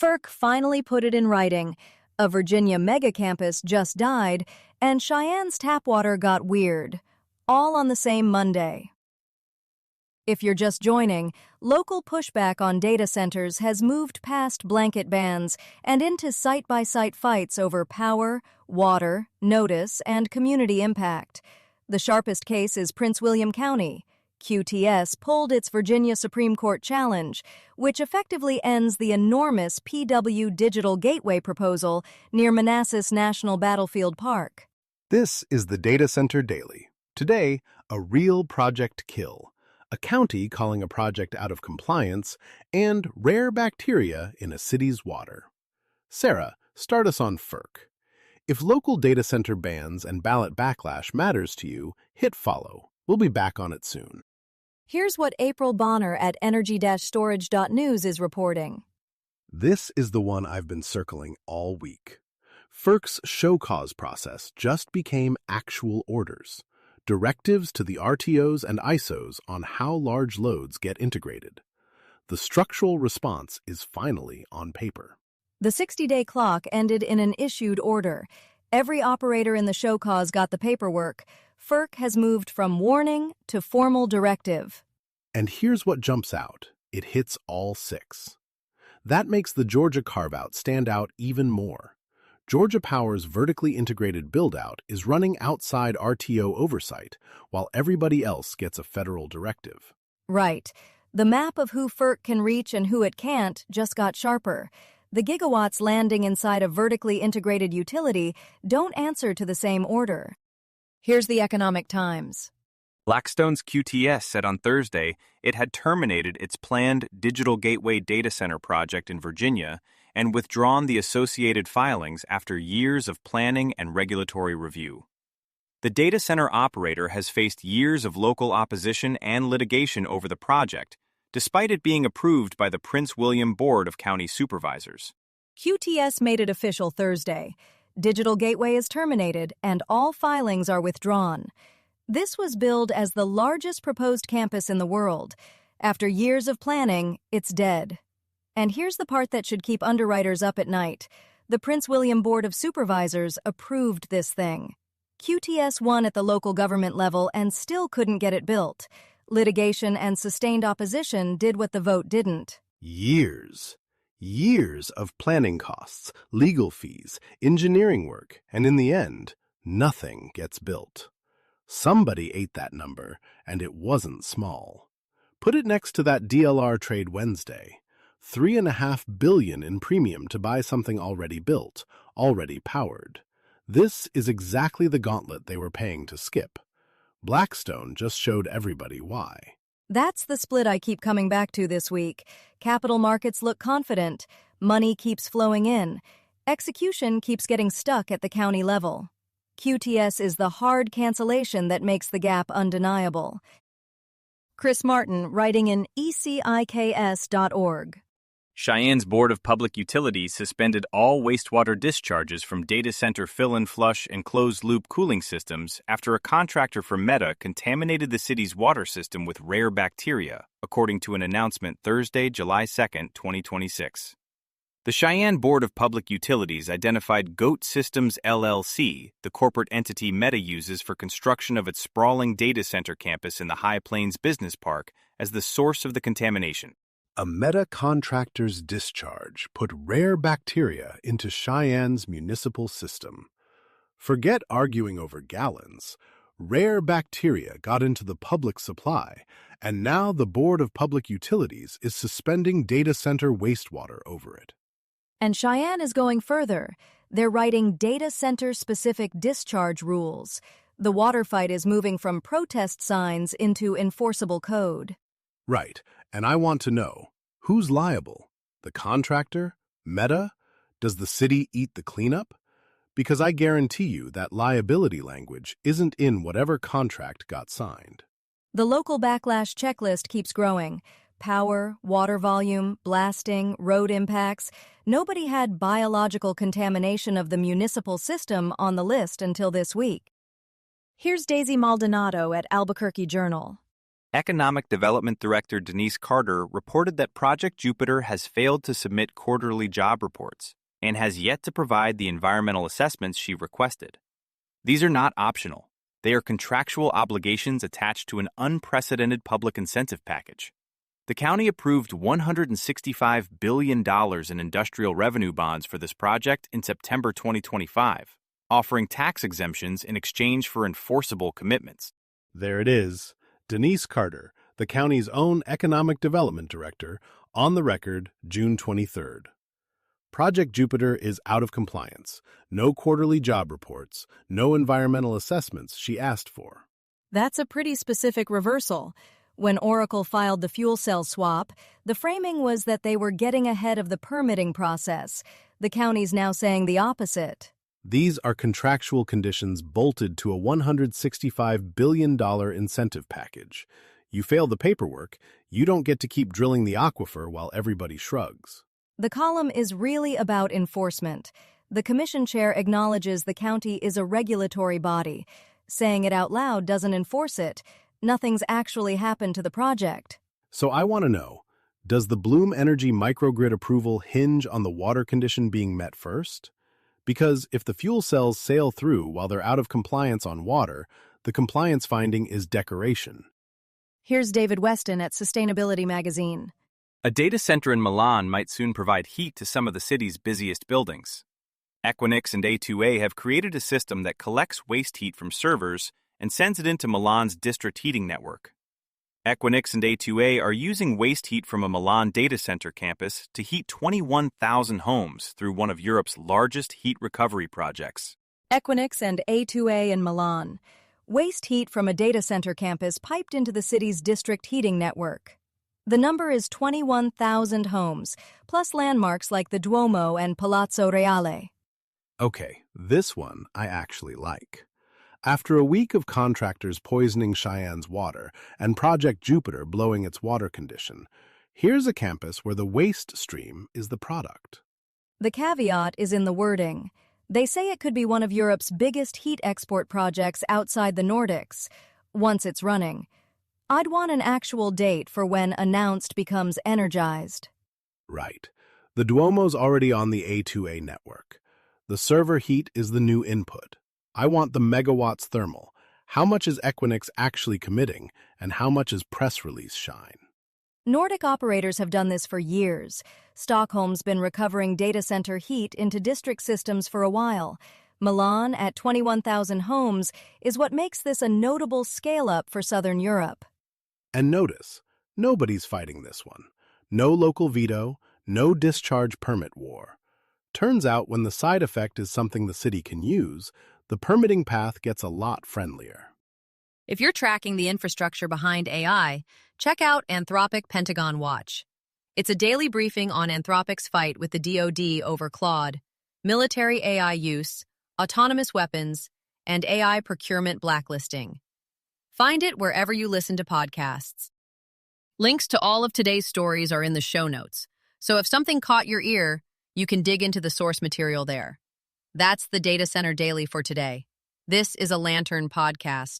FERC finally put it in writing. A Virginia megacampus just died, and Cheyenne's tap water got weird. All on the same Monday. If you're just joining, local pushback on data centers has moved past blanket bans and into site-by-site fights over power, water, notice, and community impact. The sharpest case is Prince William County. QTS pulled its Virginia Supreme Court challenge, which effectively ends the enormous PW Digital Gateway proposal near Manassas National Battlefield Park. This is the Data Center Daily. Today, a real project kill, a county calling a project out of compliance, and rare bacteria in a city's water. Sarah, start us on FERC. If local data center bans and ballot backlash matters to you, hit follow. We'll be back on it soon. Here's what April Bonner at Energy-Storage.News is reporting. This is the one I've been circling all week. FERC's show cause process just became actual orders, directives to the RTOs and ISOs on how large loads get integrated. The structural response is finally on paper. The 60-day clock ended in an issued order. Every operator in the show cause got the paperwork. FERC has moved from warning to formal directive. And here's what jumps out. It hits all six. That makes the Georgia carve-out stand out even more. Georgia Power's vertically integrated buildout is running outside RTO oversight, while everybody else gets a federal directive. Right. The map of who FERC can reach and who it can't just got sharper. The gigawatts landing inside a vertically integrated utility don't answer to the same order. Here's the Economic Times. Blackstone's QTS said on Thursday it had terminated its planned Digital Gateway data center project in Virginia and withdrawn the associated filings after years of planning and regulatory review. The data center operator has faced years of local opposition and litigation over the project, despite it being approved by the Prince William Board of County Supervisors. QTS made it official Thursday. Digital Gateway is terminated, and all filings are withdrawn. This was billed as the largest proposed campus in the world. After years of planning, it's dead. And here's the part that should keep underwriters up at night. The Prince William Board of Supervisors approved this thing. QTS won at the local government level and still couldn't get it built. Litigation and sustained opposition did what the vote didn't. Years of planning costs, legal fees, engineering work, and in the end, nothing gets built. Somebody ate that number, and it wasn't small. Put it next to that DLR trade Wednesday. $3.5 billion in premium to buy something already built, already powered. This is exactly the gauntlet they were paying to skip. Blackstone just showed everybody why. That's the split I keep coming back to this week. Capital markets look confident. Money keeps flowing in. Execution keeps getting stuck at the county level. QTS is the hard cancellation that makes the gap undeniable. Chris Martin, writing in ECIKS.org. Cheyenne's Board of Public Utilities suspended all wastewater discharges from data center fill-and-flush and closed-loop cooling systems after a contractor for Meta contaminated the city's water system with rare bacteria, according to an announcement Thursday, July 2, 2026. The Cheyenne Board of Public Utilities identified Goat Systems LLC, the corporate entity Meta uses for construction of its sprawling data center campus in the High Plains Business Park, as the source of the contamination. A Meta contractor's discharge put rare bacteria into Cheyenne's municipal system. Forget arguing over gallons. Rare bacteria got into the public supply, and now the Board of Public Utilities is suspending data center wastewater over it. And Cheyenne is going further. They're writing data center-specific discharge rules. The water fight is moving from protest signs into enforceable code. Right, and I want to know, who's liable? The contractor? Meta? Does the city eat the cleanup? Because I guarantee you that liability language isn't in whatever contract got signed. The local backlash checklist keeps growing. Power, water volume, blasting, road impacts. Nobody had biological contamination of the municipal system on the list until this week. Here's Daisy Maldonado at Albuquerque Journal. Economic Development Director Denise Carter reported that Project Jupiter has failed to submit quarterly job reports and has yet to provide the environmental assessments she requested. These are not optional. They are contractual obligations attached to an unprecedented public incentive package. The county approved $165 billion in industrial revenue bonds for this project in September 2025, offering tax exemptions in exchange for enforceable commitments. There it is. Denise Carter, the county's own Economic Development Director, on the record, June 23rd. Project Jupiter is out of compliance. No quarterly job reports, no environmental assessments she asked for. That's a pretty specific reversal. When Oracle filed the fuel cell swap, the framing was that they were getting ahead of the permitting process. The county's now saying the opposite. These are contractual conditions bolted to a $165 billion incentive package. You fail the paperwork, you don't get to keep drilling the aquifer while everybody shrugs. The column is really about enforcement. The commission chair acknowledges the county is a regulatory body. Saying it out loud doesn't enforce it. Nothing's actually happened to the project. So I want to know, does the Bloom Energy microgrid approval hinge on the water condition being met first? Because if the fuel cells sail through while they're out of compliance on water, the compliance finding is decoration. Here's David Weston at Sustainability Magazine. A data center in Milan might soon provide heat to some of the city's busiest buildings. Equinix and A2A have created a system that collects waste heat from servers and sends it into Milan's district heating network. Equinix and A2A are using waste heat from a Milan data center campus to heat 21,000 homes through one of Europe's largest heat recovery projects. Equinix and A2A in Milan. Waste heat from a data center campus piped into the city's district heating network. The number is 21,000 homes, plus landmarks like the Duomo and Palazzo Reale. Okay, this one I actually like. After a week of contractors poisoning Cheyenne's water and Project Jupiter blowing its water condition, here's a campus where the waste stream is the product. The caveat is in the wording. They say it could be one of Europe's biggest heat export projects outside the Nordics, once it's running. I'd want an actual date for when announced becomes energized. Right. The Duomo's already on the A2A network. The server heat is the new input. I want the megawatts thermal. How much is Equinix actually committing, and how much is press release shine? Nordic operators have done this for years. Stockholm's been recovering data center heat into district systems for a while. Milan, at 21,000 homes, is what makes this a notable scale-up for Southern Europe. And notice, nobody's fighting this one. No local veto, no discharge permit war. Turns out when the side effect is something the city can use, the permitting path gets a lot friendlier. If you're tracking the infrastructure behind AI, check out Anthropic Pentagon Watch. It's a daily briefing on Anthropic's fight with the DoD over Claude, military AI use, autonomous weapons, and AI procurement blacklisting. Find it wherever you listen to podcasts. Links to all of today's stories are in the show notes, so if something caught your ear, you can dig into the source material there. That's the Data Center Daily for today. This is a Lantern podcast.